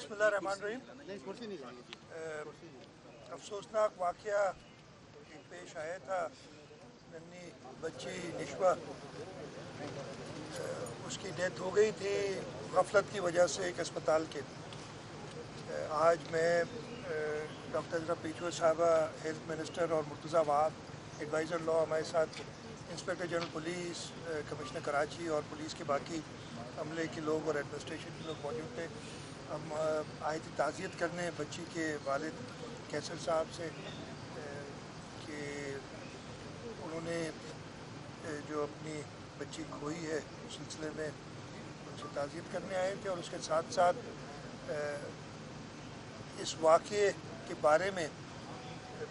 बिस्मिल्लाहिर्रहमानिर्रहीम। अफसोसनाक वाक़या पेश आया था। नन्ही बच्ची निशवा, उसकी डेथ हो गई थी गफलत की वजह से एक अस्पताल के। आज मैं डॉक्टर ज़रा पीछू साहबा, हेल्थ मिनिस्टर, और मुर्तज़ा वहाब एडवाइज़र लॉ हमारे साथ, inspector general police, commissioner Karachi और पुलिस के बाकी अमले के लोग और एडमिनिस्ट्रेशन के लोग मौजूद थे। हम आए थे ताज़ियत करने बच्ची के वालिद कैसर साहब से कि उन्होंने जो अपनी बच्ची खोई है उस सिलसिले में उनसे ताज़ियत करने आए थे। और उसके साथ साथ इस वाक़े के बारे में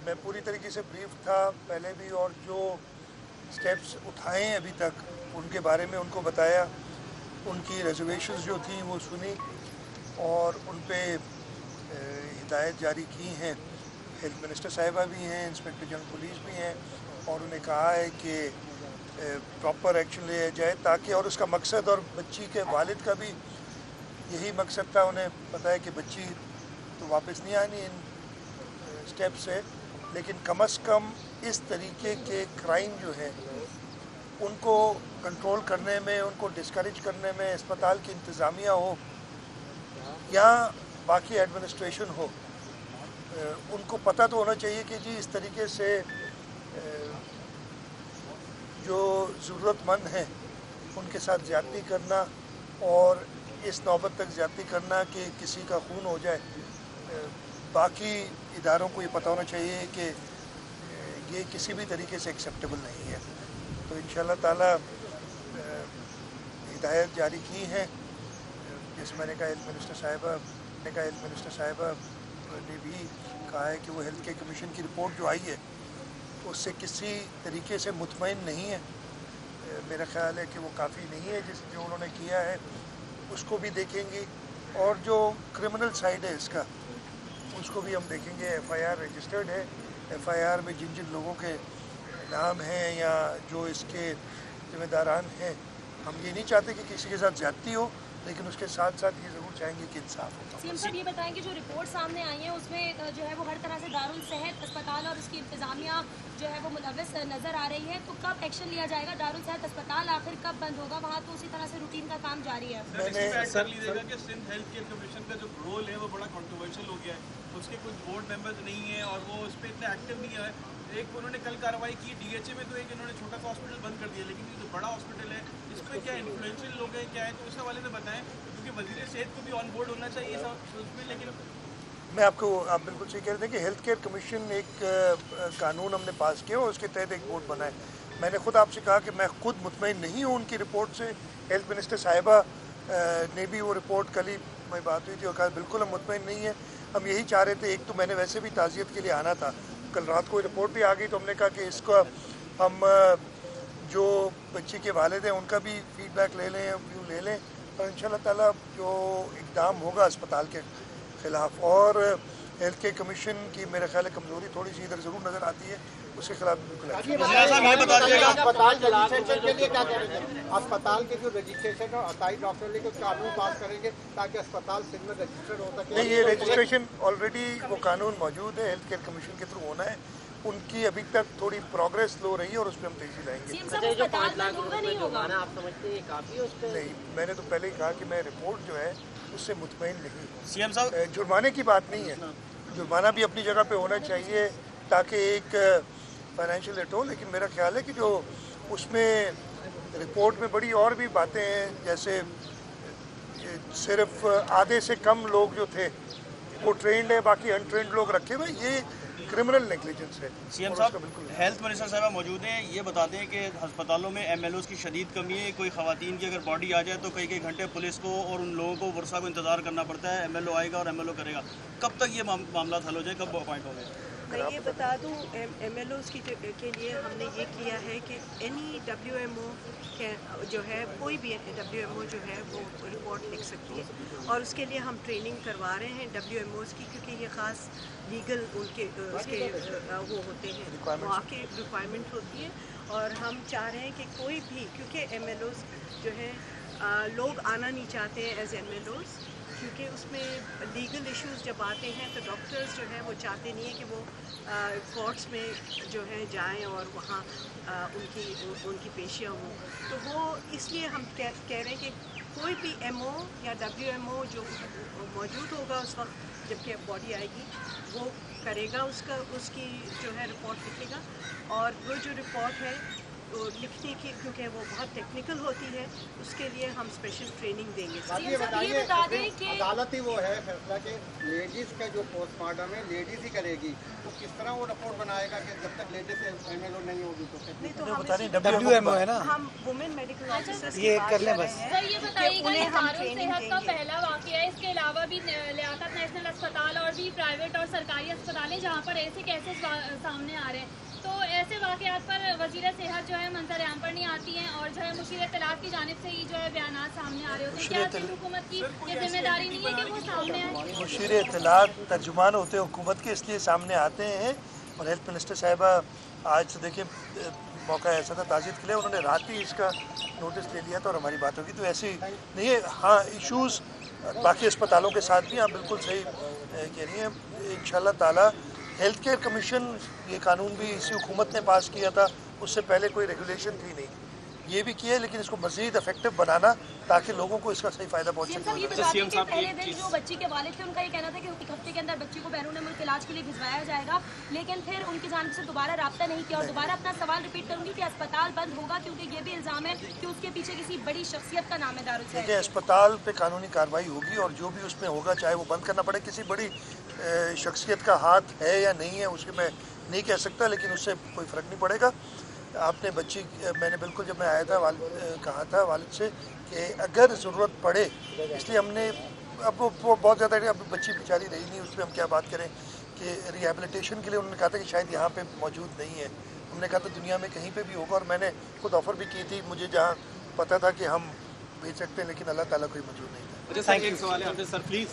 मैं पूरी तरीके से ब्रीफ था पहले भी, और जो स्टेप्स उठाए हैं अभी तक उनके बारे में उनको बताया। उनकी रिजर्वेशंस जो थी वो सुनी और उन पे हिदायत जारी की हैं। हेल्थ मिनिस्टर साहिबा भी हैं, इंस्पेक्टर जनरल पुलिस भी हैं, और उन्हें कहा है कि प्रॉपर एक्शन लिया जाए ताकि, और उसका मकसद, और बच्ची के वालिद का भी यही मकसद था, उन्हें पता है कि बच्ची तो वापस नहीं आनी इन स्टेप से, लेकिन कम से कम इस तरीके के क्राइम जो है उनको कंट्रोल करने में, उनको डिस्करेज करने में अस्पताल की इंतज़ामिया हो या बाकी एडमिनिस्ट्रेशन हो, उनको पता तो होना चाहिए कि जी इस तरीके से जो ज़रूरतमंद हैं उनके साथ ज़्यादती करना और इस नौबत तक ज़्यादती करना कि किसी का खून हो जाए, बाकी इदारों को ये पता होना चाहिए कि ये किसी भी तरीके से एक्सेप्टेबल नहीं है। तो इंशाअल्लाह ताला हिदायत जारी की हैं, जैसे मैंने कहा हेल्थ मिनिस्टर साहिबा ने भी कहा है कि वो हेल्थ केयर कमीशन की रिपोर्ट जो आई है उससे किसी तरीके से मुतमईन नहीं है। मेरा ख़्याल है कि वो काफ़ी नहीं है जो उन्होंने किया है, उसको भी देखेंगे, और जो क्रिमिनल साइड है इसका उसको भी हम देखेंगे। FIR रजिस्टर्ड है, FIR में जिन जिन लोगों के नाम हैं या जो इसके ज़िम्मेदारान हैं, हम ये नहीं चाहते कि किसी के साथ ज़्यादती हो, लेकिन उसके साथ साथ ये ज़रूर चाहेंगे कि इंसाफ हो। सीएम साहब ये बताएंगे जो रिपोर्ट सामने आई है उसमें जो है वो हर तरह से दारुल सेहत अस्पताल और उसकी इंतज़ामिया जो है वो मुलव्वस नज़र आ रही है, तो कब एक्शन लिया जाएगा? दारुल सेहत अस्पताल आखिर कब बंद होगा? वहाँ तो उसी तरह से रूटीन का काम जारी है। मैंने सर लीजिएगा कि सिंध हेल्थ केयर कमीशन का जो रोल है वो बड़ा कंट्रोवर्शियल हो गया है, उसके कुछ बोर्ड मेंबर्स नहीं है और वो उस पर इतना एक्टिव नहीं है। एक उन्होंने कल कार्रवाई की DHA में, तो एक इन्होंने छोटा सा हॉस्पिटल बंद कर दिया, लेकिन ये जो बड़ा हॉस्पिटल है इस पर क्या इन्फ्लुएंशियल लोग हैं क्या है, तो इस हवाले से बताएं, क्योंकि वज़ीर सेहत को भी ऑन बोर्ड होना चाहिए सब उसमें। लेकिन मैं आप बिल्कुल सही कह रहे थे कि हेल्थ केयर कमीशन एक कानून हमने पास किया और उसके तहत एक बोर्ड बना है। मैंने खुद आपसे कहा कि मैं खुद मुतमईन नहीं हूँ उनकी रिपोर्ट से। हेल्थ मिनिस्टर साहिबा ने भी वो रिपोर्ट, कल ही मेरी बात हुई थी और कहा बिल्कुल हम मुतमईन नहीं है। हम यही चाह रहे थे, एक तो मैंने वैसे भी ताज़ियत के लिए आना था, कल रात को रिपोर्ट भी आ गई, तो हमने कहा कि इसका हम जो बच्ची के वालिद हैं उनका भी फीडबैक ले लें, व्यू ले लें, और इंशाअल्लाह ताला जो इक़दाम होगा अस्पताल के ख़िलाफ़, और हेल्थ केयर कमीशन की मेरे ख्याल है कमज़ोरी थोड़ी सी इधर ज़रूर नज़र आती है, उसके खिलाफ बिल्कुल अस्पताल रजिस्ट्रेशन के लिए क्या करेंगे? अस्पताल के जो रजिस्ट्रेशन और अताई डॉक्टर लेके कानून पास करेंगे ताकि अस्पताल सिंध में रजिस्टर्ड हो सके। नहीं, ये रजिस्ट्रेशन ऑलरेडी वो कानून मौजूद है, हेल्थ केयर कमीशन के थ्रू होना है। उनकी अभी तक थोड़ी प्रोग्रेस स्लो रही है और उस पर हम तेज़ी लाएंगे। सीएम साहब अस्पताल बंद होगा नहीं होगा? आप समझते हैं काफ़ी उस पर? नहीं, मैंने तो पहले ही कहा कि मैं रिपोर्ट जो है उससे मुतमईन नहीं। सीएम साहब जुर्माने की बात नहीं है, जुर्माना भी अपनी जगह पे होना चाहिए ताकि एक फाइनेंशियल रेट हो, लेकिन मेरा ख्याल है कि जो उसमें रिपोर्ट में बड़ी और भी बातें हैं, जैसे सिर्फ आधे से कम लोग जो थे वो ट्रेंड है, बाकी अनट्रेंड लोग रखे हुए, ये क्रिमिनल नेग्लिजेंस है। सीएम साहब हेल्थ मिनिस्टर साहब मौजूद हैं, ये बताते हैं कि अस्पतालों में MLOs की शदीद कमी है। कोई ख़वातीन की अगर बॉडी आ जाए तो कई कई घंटे पुलिस को और उन लोगों को वर्षा को इंतज़ार करना पड़ता है। MLO आएगा और MLO करेगा, कब तक ये मामला हल हो जाए, कब अपॉइंट होंगे? मैं ये बता दूँ MLOs के लिए हमने ये किया है कि एनी WMO जो है, कोई भी WMO जो है वो रिपोर्ट लिख सकती है, और उसके लिए हम ट्रेनिंग करवा रहे हैं WMOs की, क्योंकि ये ख़ास लीगल उसके वो होते हैं, वहाँ की रिक्वायरमेंट होती है। और हम चाह रहे हैं कि कोई भी, क्योंकि MLOs जो है लोग आना नहीं चाहते हैं एज MLOs, क्योंकि उसमें लीगल इश्यूज जब आते हैं तो डॉक्टर्स जो है वो चाहते नहीं है कि वो कोर्ट्स में जो है जाएं और वहाँ उनकी पेशियाँ हों। तो वो इसलिए हम कह रहे हैं कि कोई भी एमओ या डब्ल्यूएमओ जो मौजूद होगा उस वक्त जबकि बॉडी आएगी वो करेगा उसकी जो है रिपोर्ट लिखेगा, और वो जो रिपोर्ट है तो लिखने की, क्योंकि वो बहुत टेक्निकल होती है, उसके लिए हम स्पेशल ट्रेनिंग देंगे। ये बताइए अदालत ही वो है फैसला कि लेडीज़ का जो पोस्टमार्टम है लेडीज़ ही करेगी, तो किस तरह वो रिपोर्ट बनाएगा कि जब तक लेडीज़ एमएलओ नहीं होगी तो WMO है ना, हम वुमेन मेडिकल ऑफिसर्स ये कर लें बस। सर ये बताइएगा दारुल सेहत का पहला वाक़या है, इसके अलावा भी लियाकत नेशनल अस्पताल और भी प्राइवेट और सरकारी अस्पताल हैं जहाँ पर ऐसे केसेस सामने आ रहे हैं, तो ऐसे वाक़यात पर वज़ीर सेहत जो है मंजर-ए-आम पर नहीं आती हैं और जो है मुशीर इत्तलात की जानिब से ही जो है बयानात सामने आ रहे होते हैं। क्या सिंध हुकूमत की ये जिम्मेदारी नहीं है कि वो सामने आए? मुशीर इत्तलात तर्जुमान होते हुकूमत के, इसलिए सामने आते हैं। और हेल्थ मिनिस्टर साहिबा आज देखिए मौका ऐसा था ताज़ीद के लिए, उन्होंने रात ही इसका नोटिस ले लिया था और हमारी बात होगी, तो ऐसी नहीं है। हाँ, इशूज़ बाकी अस्पतालों के साथ भी आप बिल्कुल सही कह रही हैं। इंशाअल्लाह ताला हेल्थ केयर कमीशन, ये कानून भी इसी हुकूमत ने पास किया था, उससे पहले कोई रेगुलेशन थी नहीं, ये भी किया है, लेकिन इसको मज़ीद इफेक्टिव बनाना ताकि लोगों को इसका सही फ़ायदा पहुँचे। पहले दिन जो बच्ची के वालिद थे उनका ये कहना था कि एक हफ्ते के अंदर बच्ची को बैरून मुल्क इलाज के लिए भिजवाया जाएगा, लेकिन फिर उनकी जानिब से दोबारा रब्ता नहीं किया। और दोबारा अपना सवाल रिपीट करूँगी कि अस्पताल बंद होगा, क्योंकि ये भी इल्ज़ाम है कि उसके पीछे किसी बड़ी शख्सियत का नाम है दारुल सेहत। देखिए, अस्पताल पे कानूनी कार्रवाई होगी और जो भी उसमें होगा, चाहे वो बंद करना पड़े, किसी बड़ी शख्सियत का हाथ है या नहीं है उसके मैं नहीं कह सकता, लेकिन उससे कोई फ़र्क नहीं पड़ेगा। आपने बच्ची, मैंने बिल्कुल जब मैं आया था कहा था वालिद से कि अगर ज़रूरत पड़े, इसलिए हमने अब वो बहुत ज़्यादा, अब बच्ची बेचारी रही नहीं, उस पर हम क्या बात करें कि रिहेबिलिटेशन के लिए उन्होंने कहा था कि शायद यहाँ पे मौजूद नहीं है। हमने कहा था दुनिया में कहीं पे भी होगा, और मैंने खुद ऑफ़र भी की थी, मुझे जहाँ पता था कि हम भेज सकते हैं, लेकिन अल्लाह ताला कोई मौजूद नहीं था। अच्छा सर, एक सवाल है आपसे सर, प्लीज़।